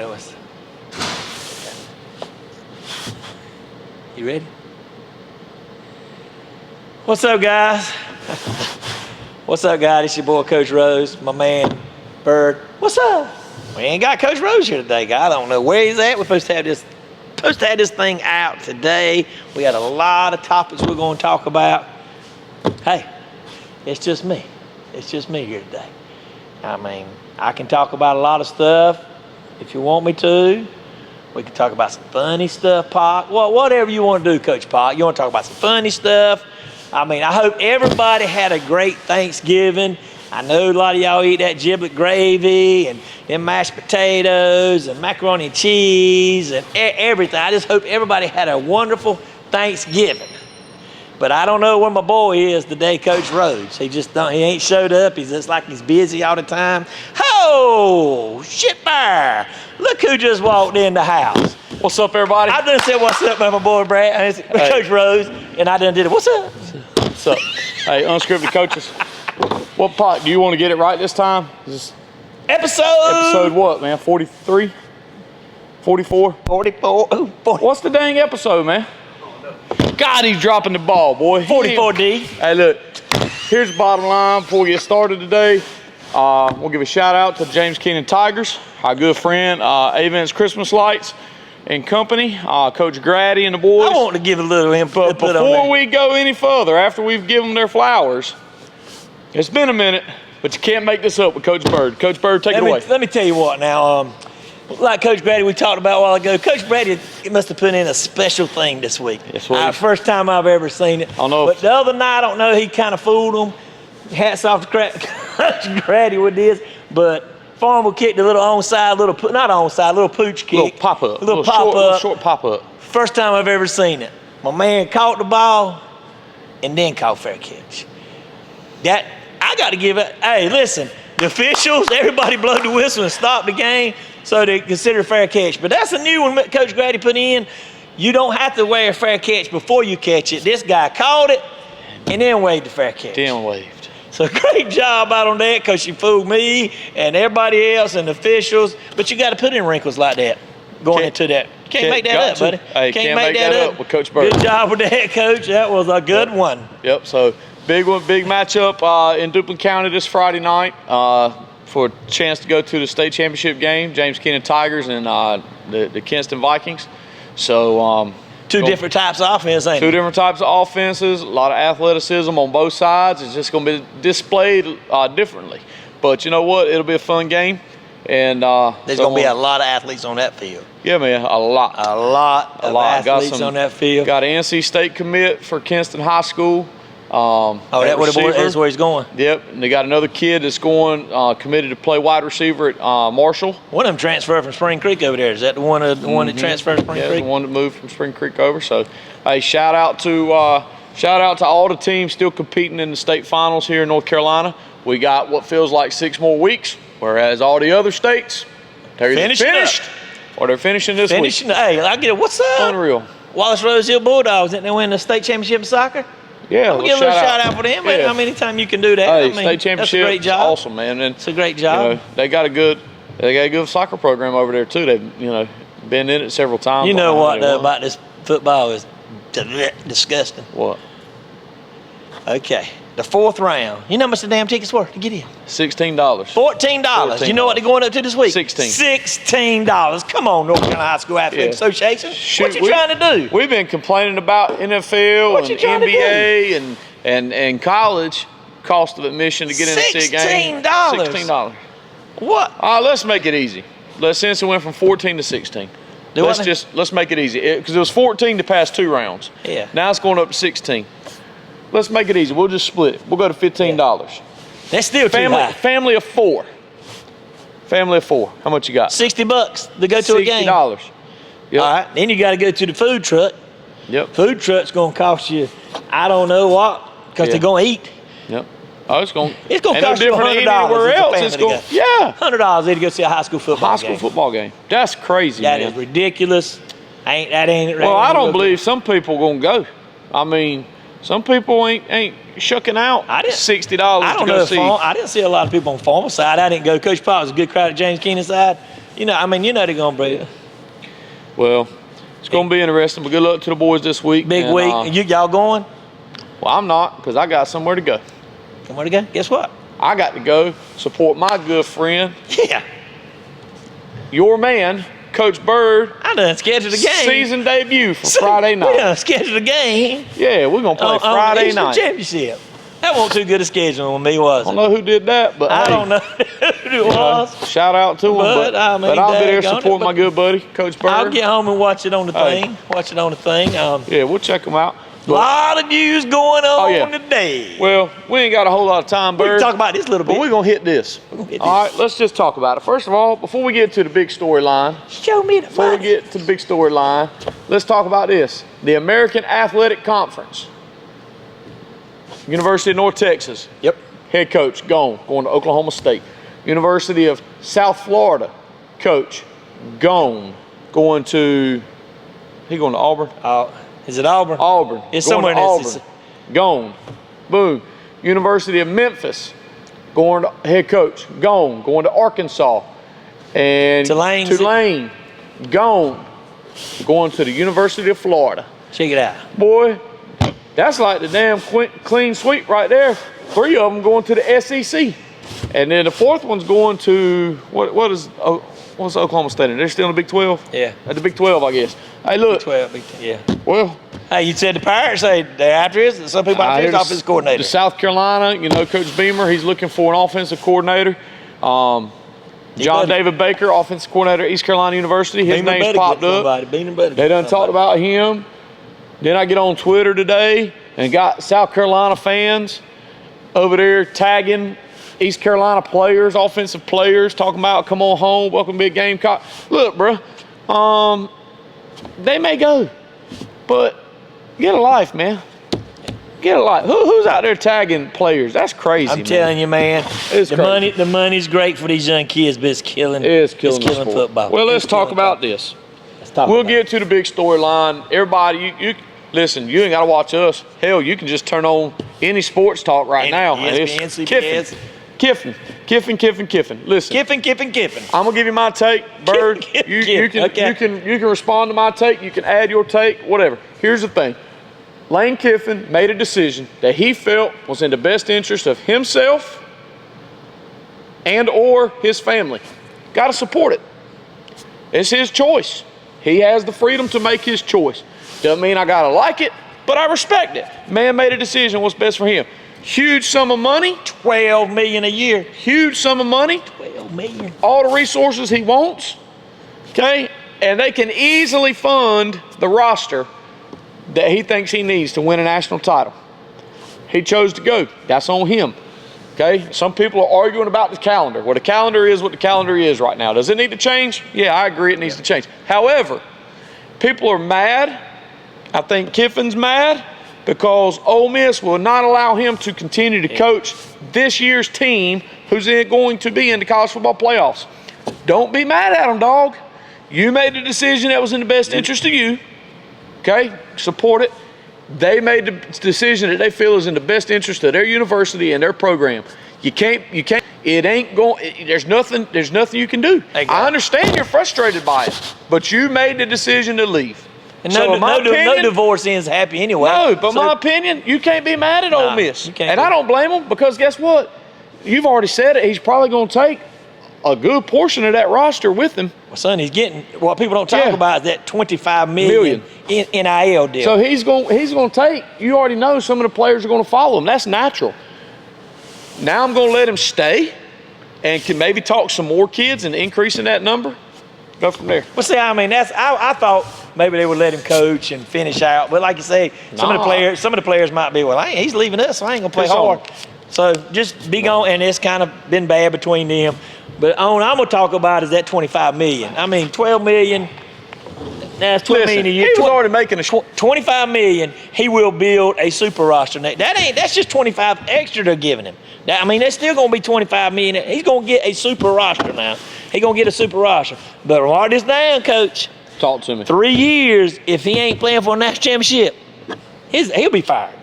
partner was. You ready? What's up, guys? What's up, guys? It's your boy, Coach Rose, my man, Bird. What's up? We ain't got Coach Rose here today, guy. I don't know where he's at. We're supposed to have this thing out today. We got a lot of topics we're going to talk about. Hey, it's just me. It's just me here today. I mean, I can talk about a lot of stuff if you want me to. We can talk about some funny stuff, Pop. Well, whatever you want to do, Coach Pop. You want to talk about some funny stuff? I mean, I hope everybody had a great Thanksgiving. I know a lot of y'all eat that giblet gravy and them mashed potatoes and macaroni and cheese and everything. I just hope everybody had a wonderful Thanksgiving. But I don't know where my boy is today, Coach Rhodes. He ain't showed up. He's just like he's busy all the time. Oh, shit there. Look who just walked in the house. What's up, everybody? I done said what's up, my boy Brad, Coach Rose, and I done did it. What's up? What's up? Hey, unscripted coaches. What pot? Do you want to get it right this time? Episode what, man? 43? 44? 44. Ooh, 40. What's the dang episode, man? God, he's dropping the ball, boy. 44D. Hey, look. Here's the bottom line before we get started today. We'll give a shout out to James Kiffin Tigers, our good friend, Avens Christmas Lights and Company, Coach Grady and the boys. I want to give a little input. But before we go any further, after we've given them their flowers, it's been a minute, but you can't make this up with Coach Bird. Coach Bird, take it away. Let me tell you what now. Like Coach Brady we talked about a while ago, Coach Brady must have put in a special thing this week. Yes, first time I've ever seen it. I know. But the other night, I don't know, he kind of fooled them. Hats off to Coach Brady with this. But Farmer kicked a little onside, little pooch kick. Little pop-up. Little pop-up. Short pop-up. First time I've ever seen it. My man caught the ball and then caught fair catch. That, I got to give it, hey, listen, the officials, everybody blowed the whistle and stopped the game so they consider fair catch. But that's a new one Coach Grady put in. You don't have to wear a fair catch before you catch it. This guy caught it and then waved the fair catch. Then waved. So great job out on that because you fooled me and everybody else and the officials. But you got to put in wrinkles like that going into that. Can't make that up, buddy. Hey, can't make that up with Coach Bird. Good job with that, Coach. That was a good one. Yep, so big matchup in Duplin County this Friday night for a chance to go to the state championship game, James Kiffin Tigers and the Kinston Vikings. So two different types of offense, ain't it? Two different types of offenses, a lot of athleticism on both sides. It's just going to be displayed differently. But you know what? It'll be a fun game. And there's going to be a lot of athletes on that field. Yeah, man, a lot. A lot of athletes on that field. Got an NC State commit for Kinston High School. That's where he's going. Yep, and they got another kid that's going committed to play wide receiver at Marshall. One of them transferred from Spring Creek over there. Is that the one that transferred from Spring Creek? Yeah, the one that moved from Spring Creek over. So, hey, shout out to all the teams still competing in the state finals here in North Carolina. We got what feels like 6 more weeks, whereas all the other states they're finished or they're finishing this week. Hey, I get it. What's up? Unreal. Wallace Rose Hill Bulldogs, didn't they win the state championship in soccer? Yeah, give a little shout out for them. Yeah. How many times you can do that? Hey, state championship, that's a great job. Awesome, man. And it's a great job. You know, they got a good soccer program over there too. They've been in it several times. You know what though about this football is disgusting. What? Okay, the 4th round. You know how much the damn tickets were to get in? $16. $14. You know what they're going up to this week? $16. Come on, North Carolina High School Athletic Association. What you trying to do? We've been complaining about NFL and NBA and college cost of admission to get in to see a game. $16. What? Let's make it easy. Since it went from 14 to 16. Let's make it easy because it was 14 to pass 2 rounds. Yeah. Now it's going up to 16. Let's make it easy. We'll just split it. We'll go to $15. Yeah. That's still too high. Family of 4. Family of 4. How much you got? $60 to go to a game. $60. Yep. All right. Then you got to go to the food truck. Yep. Food truck's going to cost you, I don't know what, because they're going to eat. Yep. Oh, it's going to cost you $100 anywhere else. It's going, $100 to go see a high school football game. That's crazy, man. That is ridiculous. That ain't right. Well, I don't believe some people going to go. I mean, some people ain't shucking out $60 to go see. I didn't see a lot of people on Farmer side. I didn't go. Coach Pop was a good crowd at James Keenan's side. You know, I mean, you know they're gonna be Well, it's going to be interesting. But good luck to the boys this week. big and, week. Y'all going? Well, I'm not because I got somewhere to go. Somewhere to go? Guess what? I got to go support my good friend, Yeah, your man, Coach Bird. I done scheduled a game. Season debut for Friday night. We done scheduled a game. Yeah, we're going to play on Friday Eastern night. Championship. That wasn't too good a schedule with me, was I it? don't know who did that, but I hey, don't know who it was. shout out to him. But, I mean, but I'll be there daggone it, supporting but my good buddy, Coach Bird. I'll get home and watch it on the Hey. thing. Watch it on the thing. Yeah, we'll check him out. A But, lot of news going on yeah. today. well, we ain't got a whole lot of time, We Bird. can talk about this a little But bit. we're going to hit this. gonna hit All right, let's just talk about it. First of all, before we get to the big storyline, Show me the before we money. get to the big storyline, let's talk about this. The American Athletic Conference. University of North Texas. Yep. Head coach, going to Oklahoma State. University of South Florida, coach, going to Auburn? Is it Auburn? Auburn. It's Going somewhere to in Auburn. this. Gone. Boom. University of Memphis, going to head coach, going to Arkansas. And Tulane. Gone. Going to the University of Florida. Check it out. Boy, that's like the damn clean sweep right there. 3 of them going to the SEC. And then the 4th one's going to, what's Oklahoma State in? They're still in the Big 12? Yeah. At the Big 12, I guess. Hey, look. 12. Yeah. Well, Hey, you said the Pirates say they're after us. Some people out there is offensive coordinator. The South Carolina, Coach Beamer, he's looking for an offensive coordinator. John David Baker, offensive coordinator at East Carolina University. His name's popped up. They done talked about him. Then I get on Twitter today and got South Carolina fans over there tagging East Carolina players, offensive players, talking about come on home, welcome to be a Gamecock. Look, bro, they may go, but get a life, man. Get a life. Who's out there tagging players? That's crazy. I'm telling you, man. It's crazy. The money's great for these young kids, but it's killing the sport. Football. Well, let's talk about this. We'll get to the big storyline. Everybody, you listen. You ain't got to watch us. Hell, you can just turn on any sports talk right now. And it's Kiffin. Listen. Kiffin. I'm gonna give you my take, Bird. You can respond to my take. You can add your take, whatever. Here's the thing. Lane Kiffin made a decision that he felt was in the best interest of himself and or his family. Got to support it. It's his choice. He has the freedom to make his choice. Doesn't mean I got to like it, but I respect it. Man made a decision what's best for him. Huge sum of money. $12 million a year. Huge sum of money. $12 million. All the resources he wants. Okay? And they can easily fund the roster that he thinks he needs to win a national title. He chose to go. That's on him. Okay? Some people are arguing about the calendar. Well, the calendar is what the calendar is right now. Does it need to change? Yeah, I agree it needs to change. However, people are mad. I think Kiffin's mad because Ole Miss will not allow him to continue to coach this year's team who's going to be in the college football playoffs. Don't be mad at him, dog. You made the decision that was in the best interest of you. Okay? Support it. They made the decision that they feel is in the best interest of their university and their program. You can't, it ain't going, there's nothing you can do. I understand you're frustrated by it, but you made the decision to leave. And no divorce ends happy anyway. No, but my opinion, you can't be mad at Ole Miss. And I don't blame him because guess what? You've already said it. He's probably going to take a good portion of that roster with him. Well, son, he's getting what people don't talk about is that $25 million in NIL deal. So he's going to take. You already know some of the players are going to follow him. That's natural. Now I'm going to let him stay, and can maybe talk some more kids and increasing that number. Go from there. Well, see, I mean, I thought maybe they would let him coach and finish out, but like you say, some of the players might be, well, he's leaving us, so I ain't gonna play hard. So just be gone, and it's kind of been bad between them. But I'm gonna talk about is that $25 million. I mean, $12 million. That's $12 million a year. He was already making a $25 million. He will build a super roster. That's just 25 extra they're giving him. I mean, that's still gonna be $25 million. He's gonna get a super roster now. He's gonna get a super roster. But write this down, Coach. Talk to me. 3 years, if he ain't playing for a national championship, he'll be fired.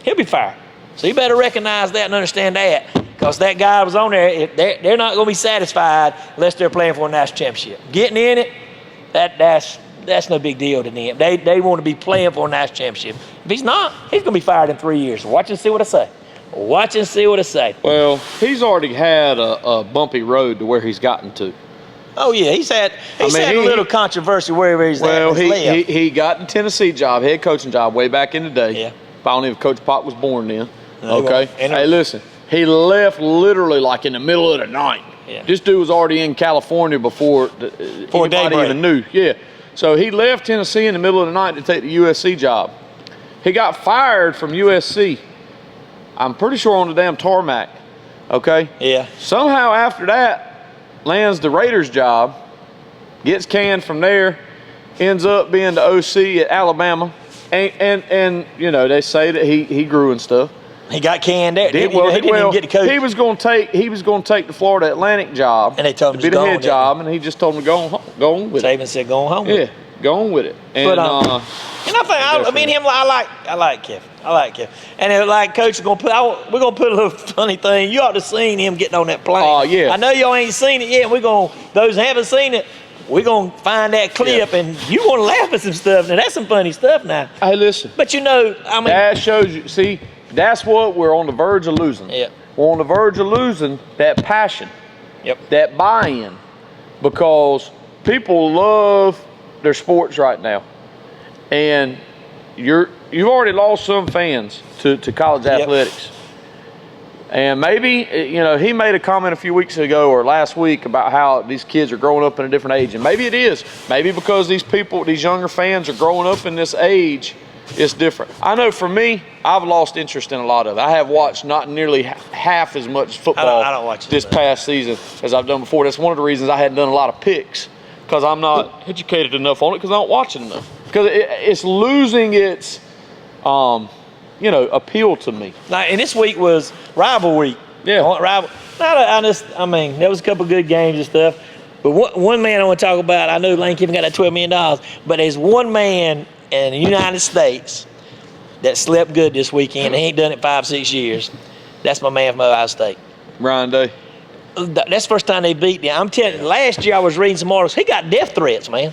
He'll be fired. So you better recognize that and understand that. because that guy was on there. They're not going to be satisfied unless they're playing for a national championship. Getting in it, that's no big deal to them. They want to be playing for a national championship. If he's not, he's going to be fired in 3 years. Watch and see what I say. Watch and see what I say. Well, he's already had a bumpy road to where he's gotten to. Oh yeah, he's had a little controversy wherever he's at. Well, he got the Tennessee job, head coaching job, way back in the day. Yeah. I don't know if Coach Pop was born then. No, okay. Hey, listen, he left literally like in the middle of the night. Yeah. This dude was already in California before anybody even knew. Yeah. So he left Tennessee in the middle of the night to take the USC job. He got fired from USC. I'm pretty sure on the damn tarmac. Okay. Yeah. Somehow after that, lands the Raiders job, gets canned from there, ends up being the OC at Alabama, and you know, they say that he grew and stuff. He got canned there. He didn't Well, even get to coach. he was going to take the Florida Atlantic job, And they told him to be to the go head on, job, and he just told him to go on with it. Saban said, "Go home." Yeah, go on with it. And But, and I think I like Kiffin. I like Kiffin. And it, like Coach is gonna we're gonna put a little funny thing. You ought to seen him getting on that plane. Oh, yeah. I know y'all ain't seen it yet. Those who haven't seen it, we're gonna find that clip, and you gonna laugh at some stuff. Now that's some funny stuff now. Hey, listen. But you know, I mean, That shows you. See, that's what we're on the verge of losing. Yeah. We're on the verge of losing that passion. Yep. That buy-in, because people love their sports right now, and you've already lost some fans to college athletics. And maybe, you know, he made a comment a few weeks ago or last week about how these kids are growing up in a different age, and maybe it is. Maybe because these younger fans are growing up in this age, it's different. I know for me, I've lost interest in a lot of it. I have watched not nearly half as much football I don't watch this past season as I've done before. That's one of the reasons I hadn't done a lot of picks, because I'm not educated enough on it, because I don't watch it enough. Because it's losing its, appeal to me. like, and this week was rival week. Yeah. I mean, there was a couple good games and stuff. But one man I want to talk about, I know Lane Kiffin got that $12 million, but there's one man in the United States that slept good this weekend. He ain't done it 5-6 years. That's my man from Ohio State. Ryan Day. That's the first time they beat them. I'm telling you, last year I was reading some articles. He got death threats, man.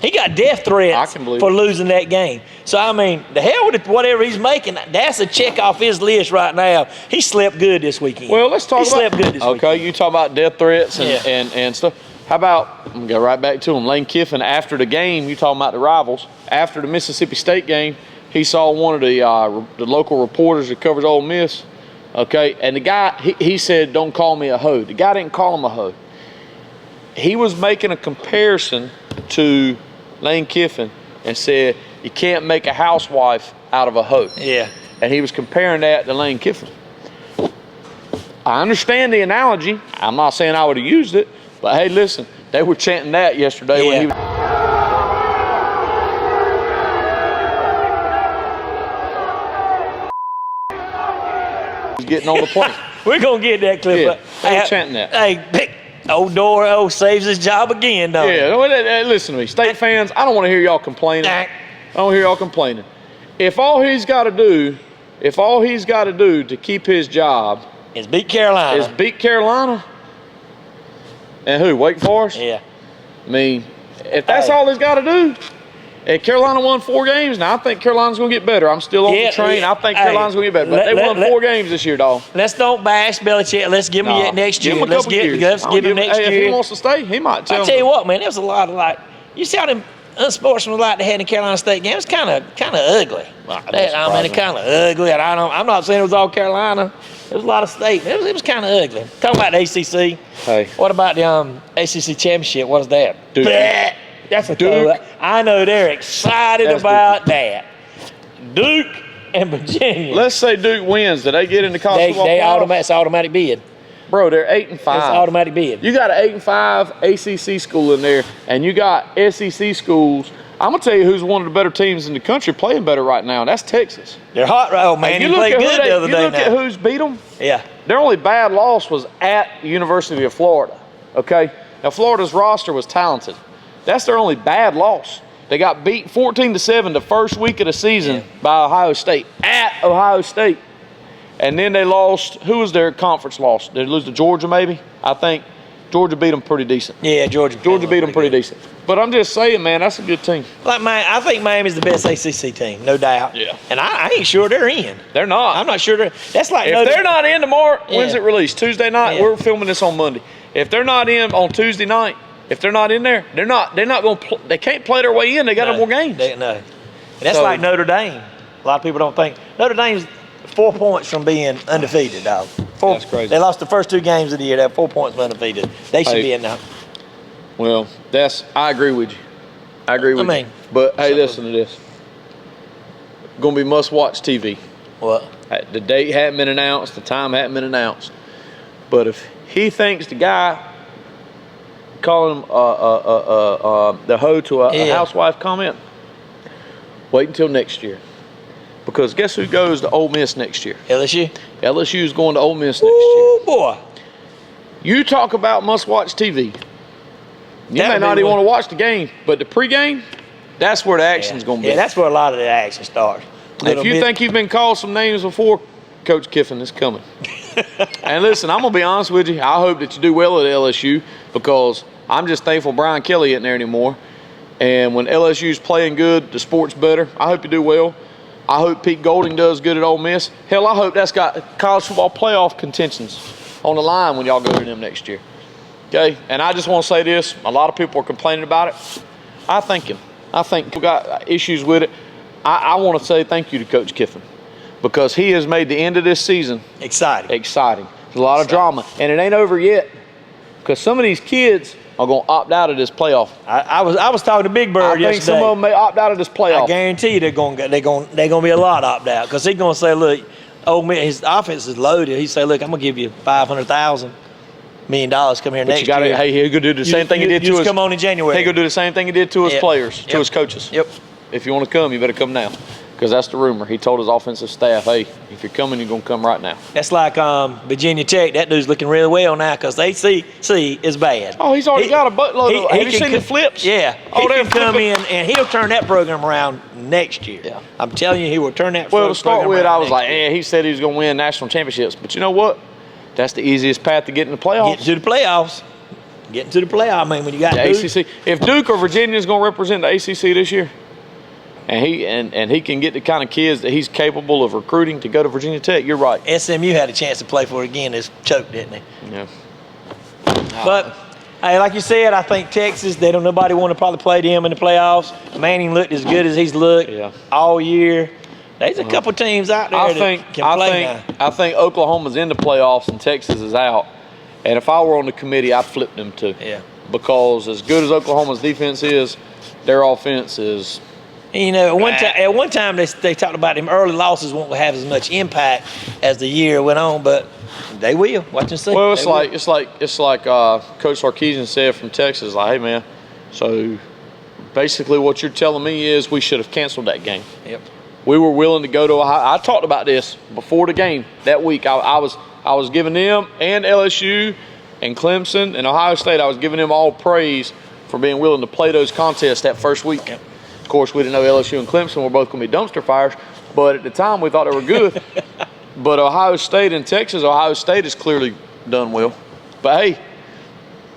He got death threats I can believe for it. losing that game. So, I mean, the hell with it, whatever he's making, that's a check off his list right now. He slept good this weekend. Well, let's talk he slept good this weekend. Okay, you talk about death threats and, Yeah. and stuff. How about, I'm going to go right back to him, Lane Kiffin, after the game, you talking about the rivals, after the Mississippi State game, he saw one of the local reporters that covers Ole Miss, okay, and the guy, he said, "Don't call me a hoe." The guy didn't call him a hoe. He was making a comparison to Lane Kiffin and said, "You can't make a housewife out of a hoe." Yeah. And he was comparing that to Lane Kiffin. I understand the analogy. I'm not saying I would have used it, but hey, listen, they were chanting that yesterday when he was getting on the plane. We're going to get that clip. Yeah, But, they were chanting that. Hey, old Doro saves his job again, don't he? Yeah, listen to me. State fans, I don't want to hear y'all complaining. I don't hear y'all complaining. If all he's got to do to keep his job It's beat Carolina. is beat Carolina, and who, Wake Forest? Yeah. I mean, if that's all he's got to do, and Carolina won 4 games. Now, I think Carolina's going to get better. I'm still on the train. Yeah. I think Carolina's going to get better. But they won 4 games this year, dog. Let's don't bash Belichick. Let's give him yet next year. Let's give him next year. If he wants to stay, he might tell I tell you what, man, there's a lot of you see how them unsportsmanlike they had in the Carolina State game. It's kind of ugly. It's kind of ugly. And I'm not saying it was all Carolina. There was a lot of state. It was kind of ugly. Talking about the ACC. Hey. What about the ACC championship? What is that? Duke. That's a Duke. I know they're excited about that. Duke and Virginia. Let's say Duke wins. Do they get into college football playoffs? It's automatic bid. Bro, they're 8-5. It's automatic bid. You got an 8-5 ACC school in there, and you got SEC schools. I'm gonna tell you who's one of the better teams in the country playing better right now, and that's Texas. They're hot right now, man. You You played good the other day. You look at who's beat them. Yeah. Their only bad loss was at the University of Florida. Okay, now Florida's roster was talented. That's their only bad loss. They got beat 14-7 the first week of the season by Ohio State at Ohio State. And then they lost. Who was their conference loss? Did they lose to Georgia? Maybe. I think Georgia beat them pretty decent. Yeah, Georgia beat them pretty decent. But I'm just saying, man, that's a good team. Like I think Miami's the best ACC team, no doubt. Yeah. And I ain't sure they're in. They're not. I'm not sure they're. That's like if they're not in tomorrow. Yeah. When's it released? Tuesday night. Yeah. We're filming this on Monday. If they're not in on Tuesday night, if they're not in there, they're not going to. They can't play their way in. They got no more games. No. And that's like Notre Dame. A lot of people don't think Notre Dame's 4 points from being undefeated, dog. That's crazy. They lost the first 2 games of the year. They have 4 points from undefeated. They should be in now. Well, I agree with you. I agree with you. But hey, listen to this. Going to be must-watch TV. What? The date hadn't been announced. The time hadn't been announced. But if he thinks the guy calling him the hoe to a housewife comment, wait until next year. Because guess who goes to Ole Miss next year? LSU? LSU is going to Ole Miss next year. Oh, boy. You talk about must-watch TV. You may not even want to watch the game, but the pregame, that's where the action's going to be. Yeah, that's where a lot of the action starts. If you think you've been called some names before, Coach Kiffin is coming. And listen, I'm going to be honest with you. I hope that you do well at LSU because I'm just thankful Brian Kelly isn't there anymore. And when LSU's playing good, the sport's better. I hope you do well. I hope Pete Golding does good at Ole Miss. Hell, I hope that's got college football playoff contentions on the line when y'all go to them next year. Okay? And I just want to say this. A lot of people are complaining about it. I think people got issues with it. I want to say thank you to Coach Kiffin because he has made the end of this season exciting. There's a lot of drama. And it ain't over yet because some of these kids are going to opt out of this playoff. I was talking to Big Bird yesterday. I think some of them may opt out of this playoff. I guarantee you they're going to be a lot opt out because he's going to say, look, his offense is loaded. He say, look, I'm going to give you $500,000 million come here next year. Hey, he'll go do the same thing he did to us. Come on in January. He'll go do the same thing he did to his players, to his coaches. Yep. If you want to come, you better come now. Because that's the rumor. He told his offensive staff, hey, if you're coming, you're going to come right now. That's like Virginia Tech. That dude's looking really well now because they see is bad. Oh, he's already got a buttload of Have you seen the flips? Yeah. He can come in, and he'll turn that program around next year. Yeah. I'm telling you, he will turn that program around. Well, to start with, I was like, he said he was going to win national championships. But you know what? That's the easiest path to get in the playoffs. Getting to the playoffs. I mean, when you got the ACC. If Duke or Virginia is going to represent the ACC this year, and he can get the kind of kids that he's capable of recruiting to go to Virginia Tech, you're right. SMU had a chance to play for it again. It's choked, didn't they? Yeah. But hey, like you said, I think Texas, nobody want to probably play them in the playoffs. Manning looked as good as he's looked all year. There's a couple teams out there that can play now. I think Oklahoma's in the playoffs and Texas is out. And if I were on the committee, I'd flip them too. Yeah. Because as good as Oklahoma's defense is, their offense is. You know, at one time they talked about them early losses won't have as much impact as the year went on, but they will. Watch and see. Well, it's like Coach Sarkisian said from Texas, like, hey man, so basically what you're telling me is we should have canceled that game. Yep. We were willing to go to Ohio. I talked about this before the game that week. I was giving them and LSU and Clemson and Ohio State, I was giving them all praise for being willing to play those contests that first week. Yep. Of course, we didn't know LSU and Clemson were both going to be dumpster fires, but at the time we thought they were good. But Ohio State and Texas, Ohio State has clearly done well. But hey,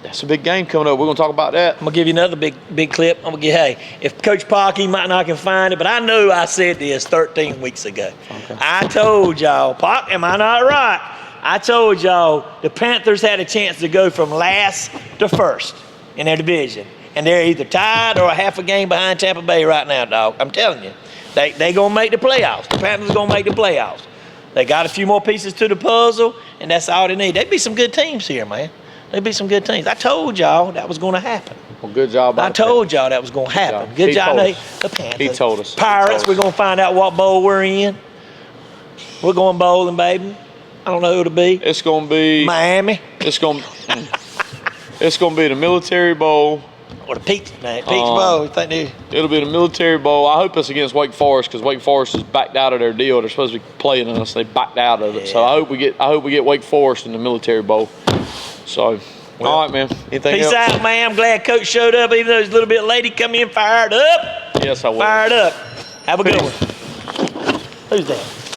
that's a big game coming up. We're going to talk about that. I'm going to give you another big clip. I'm going to if Coach Parkey might not can find it, but I know I said this 13 weeks ago. Okay. I told y'all, Park, am I not right? I told y'all the Panthers had a chance to go from last to first in their division. And they're either tied or a half a game behind Tampa Bay right now, dog. I'm telling you. They going to make the playoffs. The Panthers going to make the playoffs. They got a few more pieces to the puzzle, and that's all they need. There'd be some good teams here, man. There'd be some good teams. I told y'all that was going to happen. Well, good job. I told y'all that was going to happen. Good job, the Panthers. He told us. Pirates, we're going to find out what bowl we're in. We're going bowling, baby. I don't know who it'll be. It's going to be Miami. It's going to be the Military Bowl. Or the Peach Bowl. It'll be the Military Bowl. I hope it's against Wake Forest because Wake Forest has backed out of their deal. They're supposed to be playing us. They backed out of it. So I hope we get Wake Forest in the Military Bowl. So, all right, man. Anything else? Peace out, man. I'm glad Coach showed up, even though he's a little bit late. He come in fired up. Yes, I will. Fired up. Have a good one. Who's that?